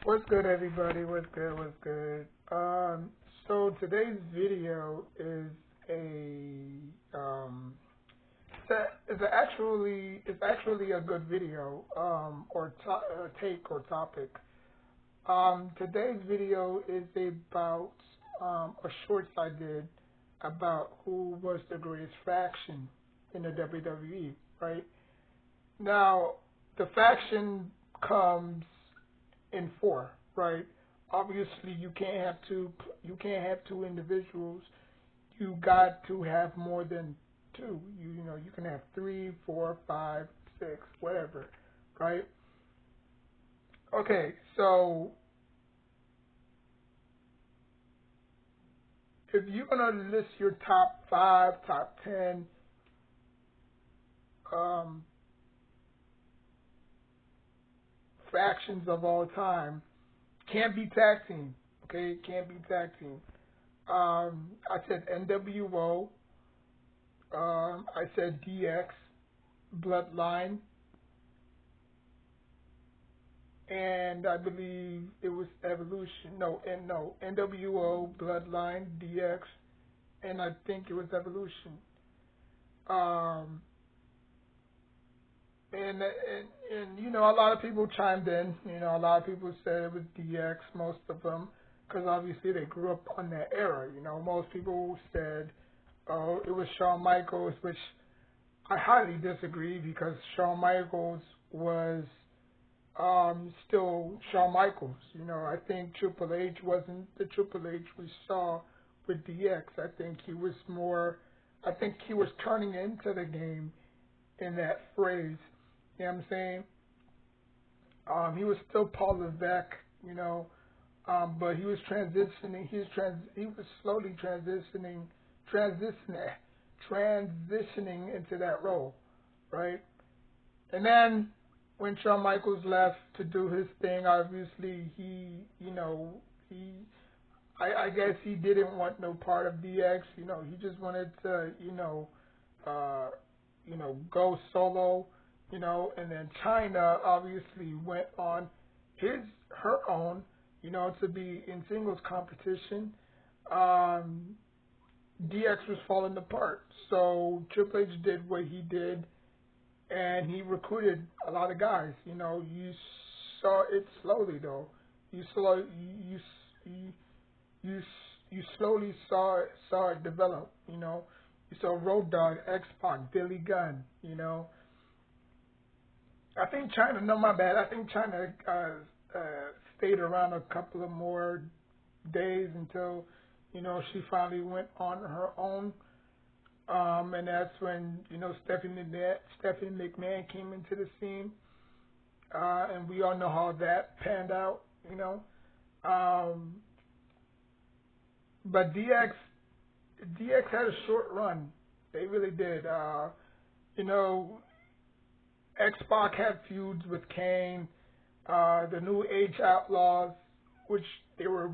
What's good, everybody? What's good? What's good? So today's video is a it's actually a good video or take or topic. Today's video is about a shorts I did about who was the greatest faction in the WWE. Right now, the faction comes in four, right? Obviously, you can't have two individuals. You got to have more than two. You can have three, four, five, six, whatever, right? Okay, so if you're gonna list your top five, top 10 um, factions of all time, can't be tag team. Okay, can't be tag team. I said NWO. I said DX, Bloodline, and I believe it was Evolution. No, NWO, Bloodline, DX, and I think it was Evolution. Um, and a lot of people chimed in. A lot of people said it was DX. Most of them, because obviously they grew up on that era. Most people said, oh, it was Shawn Michaels, which I highly disagree because Shawn Michaels was still Shawn Michaels. I think Triple H wasn't the Triple H we saw with DX. I think he was more. I think he was turning into the game in that phrase. You know what I'm saying? He was still Paul Levesque, but he was transitioning. He was slowly transitioning, transitioning into that role, right? And then when Shawn Michaels left to do his thing, obviously he, I guess he didn't want no part of DX. He just wanted to, uh, go solo. And then China obviously went on her own, to be in singles competition. Um, DX was falling apart, so Triple H did what he did, and he recruited a lot of guys. You saw it slowly though. You you you slowly saw it develop. You saw Road Dogg, X Pac, Billy Gunn. I think China. No, my bad. I think China stayed around a couple of more days until she finally went on her own. And that's when Stephanie McMahon came into the scene, and we all know how that panned out. Um, but DX had a short run. They really did. You know, X Pac had feuds with Kane, the New Age Outlaws, which they were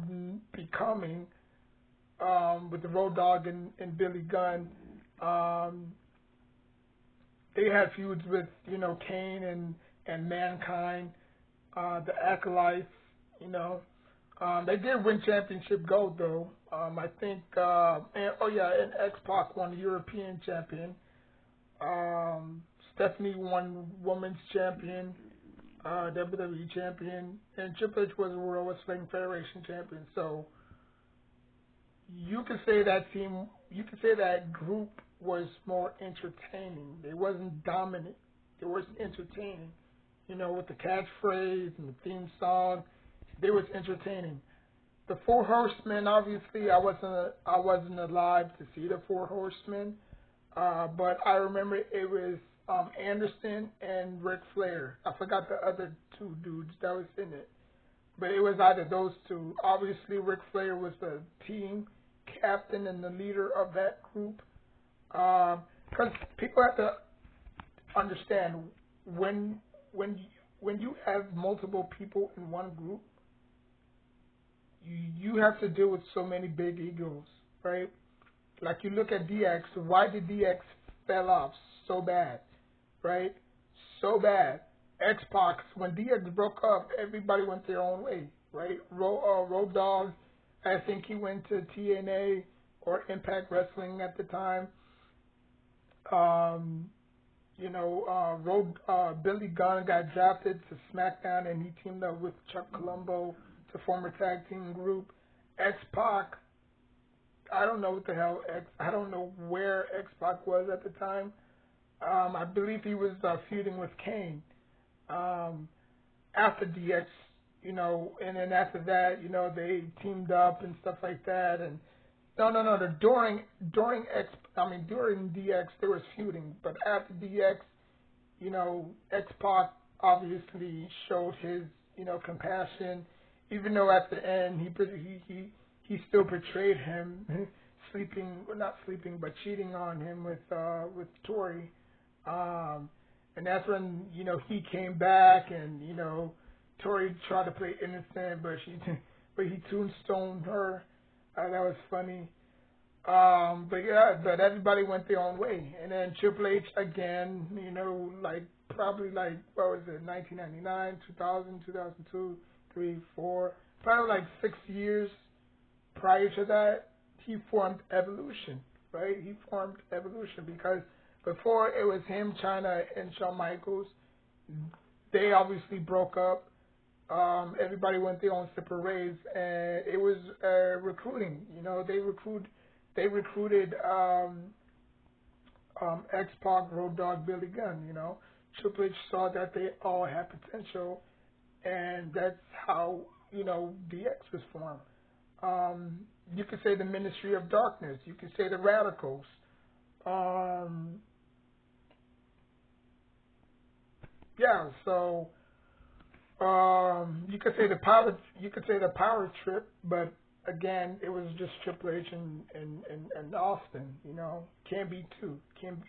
becoming, with the Road Dogg and Billy Gunn. Um, they had feuds with Kane and Mankind, the Acolytes. You know, they did win championship gold though. I think, and X Pac won the European champion. Stephanie won women's champion, WWE champion, and Triple H was World Wrestling Federation champion. So you could say that group was more entertaining. They wasn't dominant. They was entertaining. With the catchphrase and the theme song, they was entertaining. The Four Horsemen, obviously, I wasn't alive to see the Four Horsemen, but I remember it was Anderson and Ric Flair. I forgot the other two dudes that was in it, but it was either those two. Obviously, Ric Flair was the team captain and the leader of that group. Because people have to understand when you have multiple people in one group, you have to deal with so many big egos, right? Like you look at DX. Why did DX fell off so bad, right? So bad. X Pac. When DX broke up, everybody went their own way, right? Road Dogg, I think he went to TNA or Impact Wrestling at the time. Um, Billy Gunn got drafted to SmackDown, and he teamed up with Chuck Colombo to form a tag team group. X Pac, I don't know what the hell I don't know where X Pac was at the time. I believe he was feuding with Kane. After DX, and then after that, they teamed up and stuff like that. And no. During DX there was feuding, but after DX, X Pac obviously showed his compassion, even though at the end he still betrayed him, not sleeping, but cheating on him with Tori. And that's when he came back, and Tori tried to play innocent, but he tombstoned her. That was funny. But everybody went their own way. And then Triple H again, probably what was it, 1999, 2000, 2002, 3, 4, probably 6 years prior to that, he formed Evolution, right? He formed Evolution because before it was him, China, and Shawn Michaels. They obviously broke up. Everybody went their own separate ways, and it was recruiting. They recruited X Pac, Road Dogg, Billy Gunn. Triple H saw that they all had potential, and that's how DX was formed. You could say the Ministry of Darkness. You could say the Radicals. So you could say the power trip, but again, it was just Triple H and Austin. Can't be two.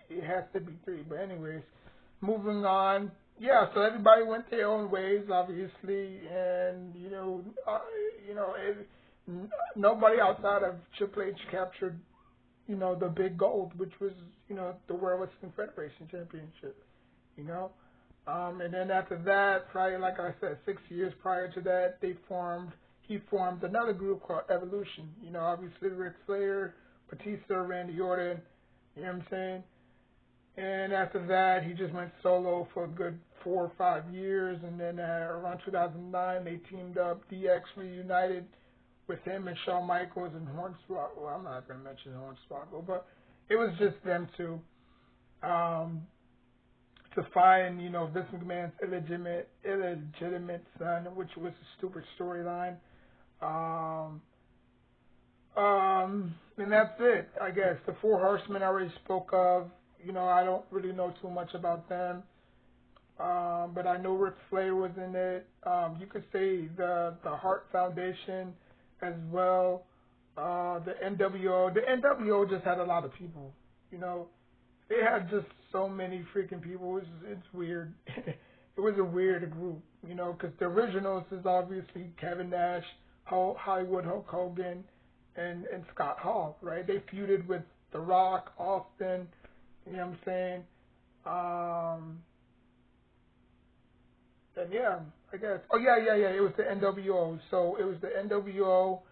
It has to be three. But anyways, moving on. Yeah, so everybody went their own ways, obviously, and nobody outside of Triple H captured the big gold, which was the World Wrestling Federation Championship. And then after that, probably like I said, 6 years prior to that, he formed another group called Evolution. Obviously Ric Flair, Batista, Randy Orton. You know what I'm saying? And after that, he just went solo for a good 4 or 5 years. And then around 2009, they teamed up. DX reunited with him and Shawn Michaels and Hornswoggle. Well, I'm not going to mention Hornswoggle, but it was just them two. To find, Vince McMahon's illegitimate son, which was a stupid storyline. And that's it, I guess. The Four Horsemen I already spoke of. I don't really know too much about them. But I know Ric Flair was in it. You could say the Hart Foundation as well. The NWO. The NWO just had a lot of people, They had just so many freaking people. It's weird. It was a weird group, because the originals is obviously Kevin Nash, Hollywood Hulk Hogan, and Scott Hall, right? They feuded with The Rock, Austin, you know what I'm saying? And yeah, I guess. Oh, yeah. It was the NWO. So it was the NWO,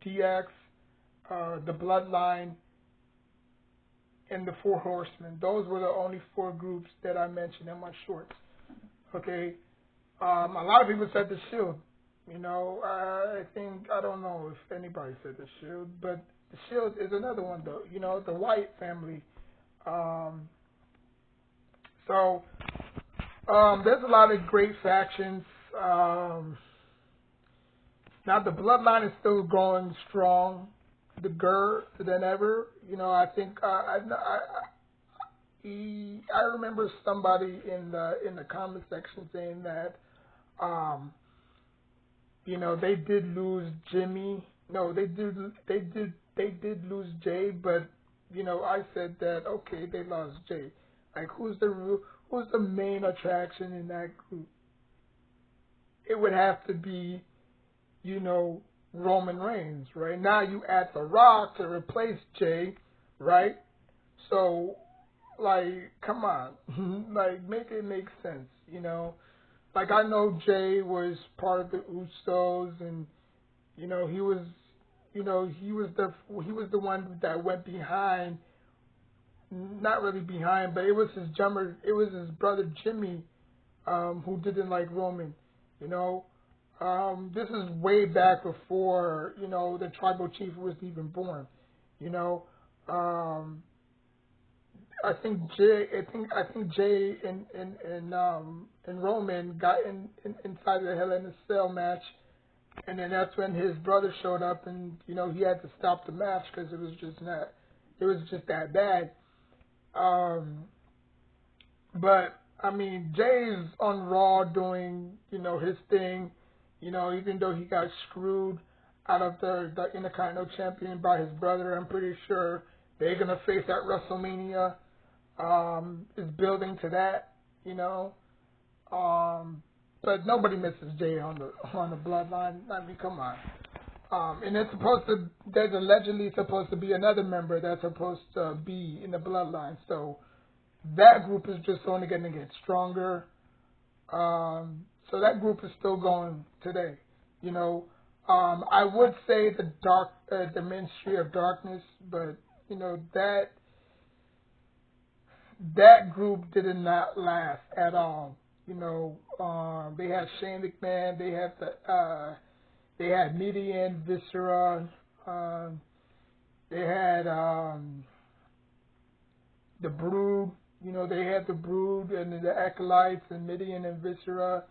DX, the Bloodline, and the Four Horsemen. Those were the only 4 groups that I mentioned in my shorts. Okay. A lot of people said the Shield. I don't know if anybody said the Shield, but the Shield is another one though. The Wyatt family. So there's a lot of great factions. Now the Bloodline is still going strong, bigger than ever. I think I remember somebody in the comment section saying that they did lose Jimmy. No, they did lose Jay, but I said that okay, they lost Jay. Like who's the main attraction in that group? It would have to be Roman Reigns, right? Now you add The Rock to replace Jay, right? So Like, come on, like make it make sense, Like I know Jay was part of the Usos, and he was, he was the one that went behind, not really behind, but it was his brother Jimmy, who didn't like Roman, you know. This is way back before, the tribal chief was even born, you know. Um, I think Jay and Roman got inside the Hell in a Cell match, and then that's when his brother showed up, and he had to stop the match because it was just that bad. Um, but I mean, Jay's on Raw doing his thing, even though he got screwed out of the Intercontinental Champion by his brother. I'm pretty sure they're gonna face at WrestleMania. Is building to that, you know. But nobody misses Jay on the Bloodline. I mean, come on. And there's allegedly supposed to be another member that's supposed to be in the Bloodline. So that group is just only going to get stronger. So that group is still going today, you know. I would say the Ministry of Darkness, but that group did not last at all. They had Shane McMahon, they had Midian, Viscera, they had the Brood. They had the Brood and the Acolytes and Midian and Viscera,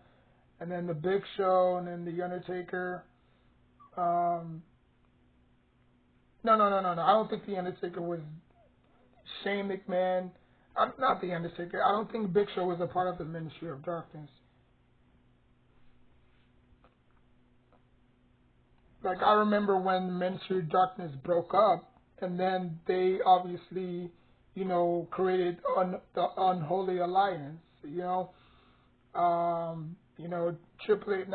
and then the Big Show and then the Undertaker. No. I don't think the Undertaker was Shane McMahon. Not the Undertaker. I don't think Big Show was a part of the Ministry of Darkness. Like, I remember when the Ministry of Darkness broke up, and then they obviously, created the Unholy Alliance, not Triple H,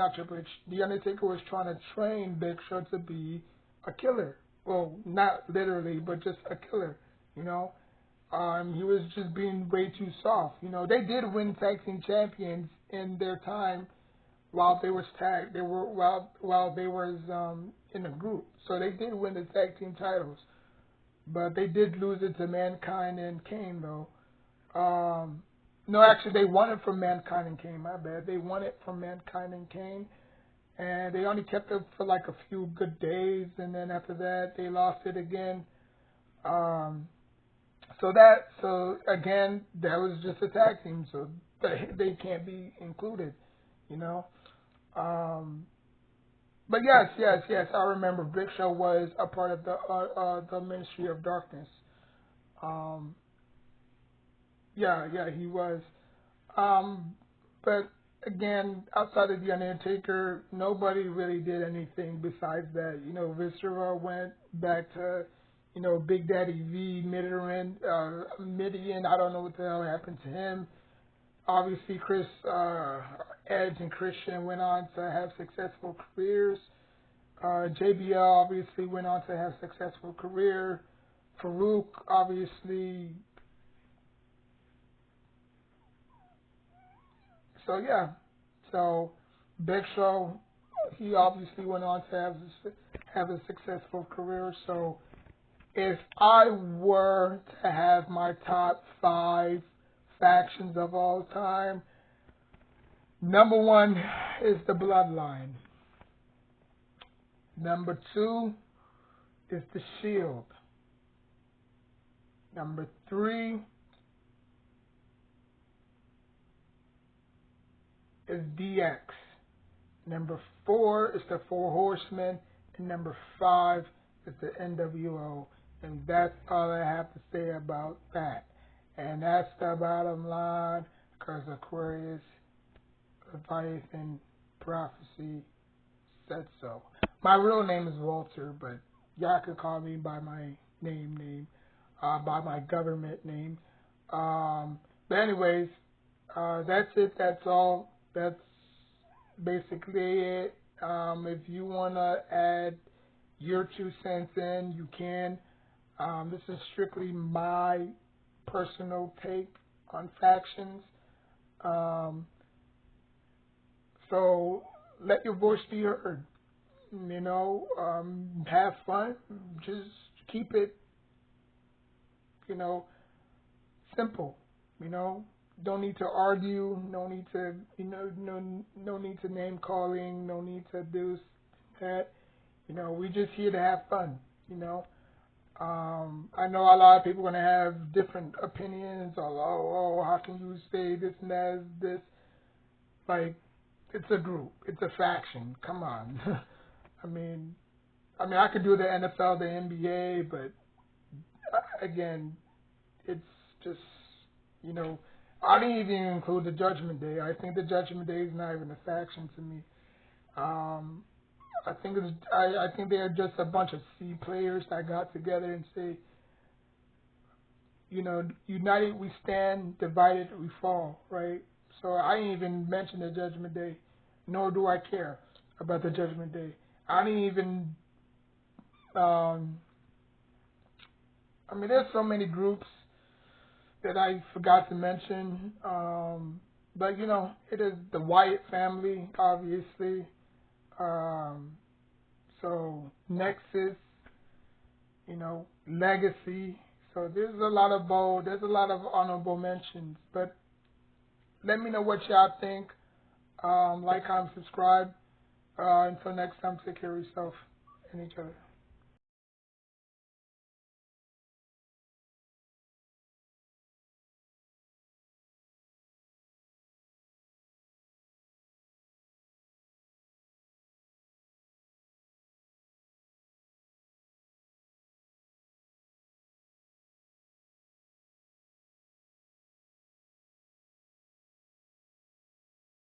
The Undertaker was trying to train Big Show to be a killer. Well, not literally, but just a killer, He was just being way too soft. They did win tag team champions in their time while they was tagged. While they was in a group. So they did win the tag team titles, but they did lose it to Mankind and Kane though. No, actually they won it from Mankind and Kane. My bad. They won it from Mankind and Kane, and they only kept it for like a few good days, and then after that they lost it again. So again, that was just a tag team, so they can't be included, But yes, I remember Big Show was a part of the Ministry of Darkness. Um, yeah, he was. But again, outside of the Undertaker, nobody really did anything besides that. Viscera went back to Big Daddy V, Midian. I don't know what the hell happened to him. Obviously, Edge and Christian went on to have successful careers. JBL obviously went on to have successful career. Farouk obviously. So yeah. So Big Show, he obviously went on to have a successful career. So if I were to have my top 5 factions of all time, number 1 is the Bloodline. Number 2 is the Shield. Number 3 is DX. Number 4 is the Four Horsemen. And number 5 is the NWO. And that's all I have to say about that. And that's the bottom line, because Aquarius, Leviathan, Prophecy said so. My real name is Walter, but y'all can call me by my by my government name. But anyways, that's it. That's all. That's basically it. If you want to add your 2 cents in, you can. This is strictly my personal take on factions. Um, so let your voice be heard. Have fun. Just keep it, you know, simple. You know, don't need to argue. No need to, no need to name calling. No need to do that. We just here to have fun. You know, I know a lot of people are gonna have different opinions. Or how can you say this and that is this? Like, it's a group. It's a faction. Come on. I mean, I could do the NFL, the NBA, but again, it's just, you know, I didn't even include the Judgment Day. I think the Judgment Day is not even a faction to me. Um, I think they are just a bunch of C players that got together and say, united we stand, divided we fall, right? So I didn't even mention the Judgment Day, nor do I care about the Judgment Day. I didn't even. There's so many groups that I forgot to mention. But it is the Wyatt family, obviously. Um, so Nexus, Legacy. So there's a lot of honorable mentions. But let me know what y'all think. Like, comment, subscribe. Until next time, take care of yourself and each other.